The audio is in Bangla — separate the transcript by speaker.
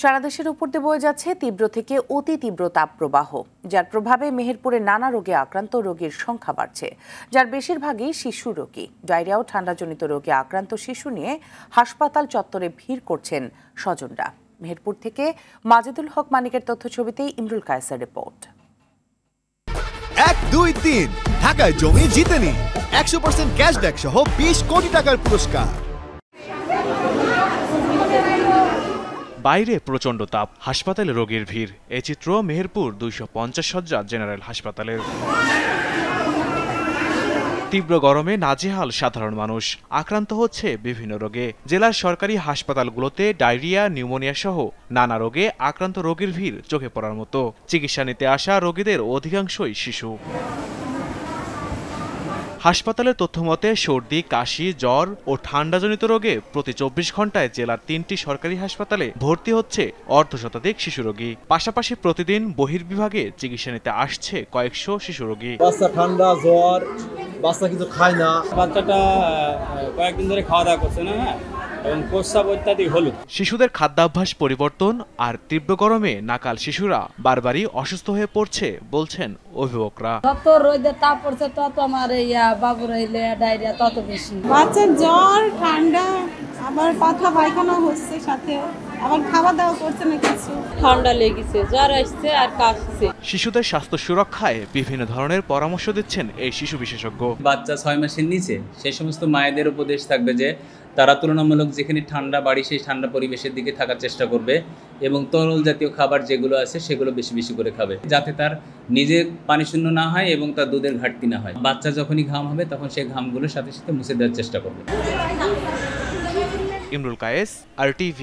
Speaker 1: সারা দেশের উপর দিয়ে বয়ে যাচ্ছে তীব্র থেকে অতি তীব্র তাপপ্রবাহ, যার প্রভাবে মেহেরপুরে নানা রোগে আক্রান্ত রোগীর সংখ্যা বাড়ছে, যার বেশিরভাগই শিশু রোগী। ডায়রিয়া ও ঠান্ডাজনিত রোগে আক্রান্ত শিশু নিয়ে হাসপাতাল চত্বরে ভিড় করছেন স্বজনরা। মেহেরপুর থেকে মাজেদুল হক মানিকের তথ্য ছবিতে ইমরুল কায়েসের রিপোর্ট।
Speaker 2: 1, 2, 3 ঢাকায় জমি জিতে নিন 100% ক্যাশব্যাক সহ 20 কোটি টাকার পুরস্কার।
Speaker 3: বাইরে প্রচণ্ড তাপ, হাসপাতালে রোগীর ভিড়। এই চিত্র মেহেরপুর 250 শয্যা জেনারেল হাসপাতালের। তীব্র গরমে নাজেহাল সাধারণ মানুষ, আক্রান্ত হচ্ছে বিভিন্ন রোগে। জেলার সরকারি হাসপাতালগুলোতে ডায়রিয়া, নিউমোনিয়া সহ নানা রোগে আক্রান্ত রোগীর ভিড় চোখে পড়ার মতো। চিকিৎসা নিতে আসা রোগীদের অধিকাংশই শিশু। হাসপাতালের তথ্যমতে সর্দি, কাশি, জ্বর ও ঠান্ডাজনিত রোগে প্রতি 24 ঘন্টায় জেলার 3টি সরকারি হাসপাতালে ভর্তি হচ্ছে অর্ধশতাধিক শিশু রোগী। পাশাপাশি প্রতিদিন বহির্বিভাগে চিকিৎসা নিতে আসছে কয়েকশো শিশু রোগী।
Speaker 4: বাচ্চা ঠান্ডা, জ্বর, বাচ্চা কিছু খায় না।
Speaker 5: বাচ্চাটা কয়েকদিন ধরে খাওয়া দাওয়া করছে না, এবং প্রস্রাব ইত্যাদি হলো।
Speaker 3: শিশুদের খাদ্যাভ্যাস পরিবর্তন আর তীব্র গরমে নাকাল শিশুরা বারবারই অসুস্থ হয়ে পড়ছে বলছেন অভিভাবকরা।
Speaker 6: যত রোদে তাপ পড়ছে তত আমার বাবুর হইলে ডায়রিয়া তত বেশি।
Speaker 7: বাচ্চার জ্বর, ঠান্ডা, আবার পাতলা পায়খানা হচ্ছে, সাথে আবার খাওয়া দাওয়া করছে না কিছু।
Speaker 6: ঠান্ডা লেগেছে, জ্বর আসছে আর কাশছে।
Speaker 3: শিশুদের স্বাস্থ্য সুরক্ষায় বিভিন্ন ধরনের পরামর্শ দিচ্ছেন এই শিশু বিশেষজ্ঞ।
Speaker 5: বাচ্চা 6 মাসের নিচে সেই সমস্ত মায়েদের উপদেশ থাকবে যে তারা তুলনামূলক যেখানে ঠান্ডা বাড়ি সেই ঠান্ডা পরিবেশের দিকে থাকার চেষ্টা করবে, এবং তরল জাতীয় খাবার যেগুলো আছে সেগুলো বেশি বেশি করে খাবে, যাতে তার নিজে পানি শূন্য না হয় এবং তার দুধের ঘাটতি না হয়। বাচ্চা যখনই ঘাম হবে তখন সেই ঘামগুলোর সাথে সাথে মুছে দেওয়ার চেষ্টা করবে।
Speaker 3: ইমরুল কায়েস, RTV।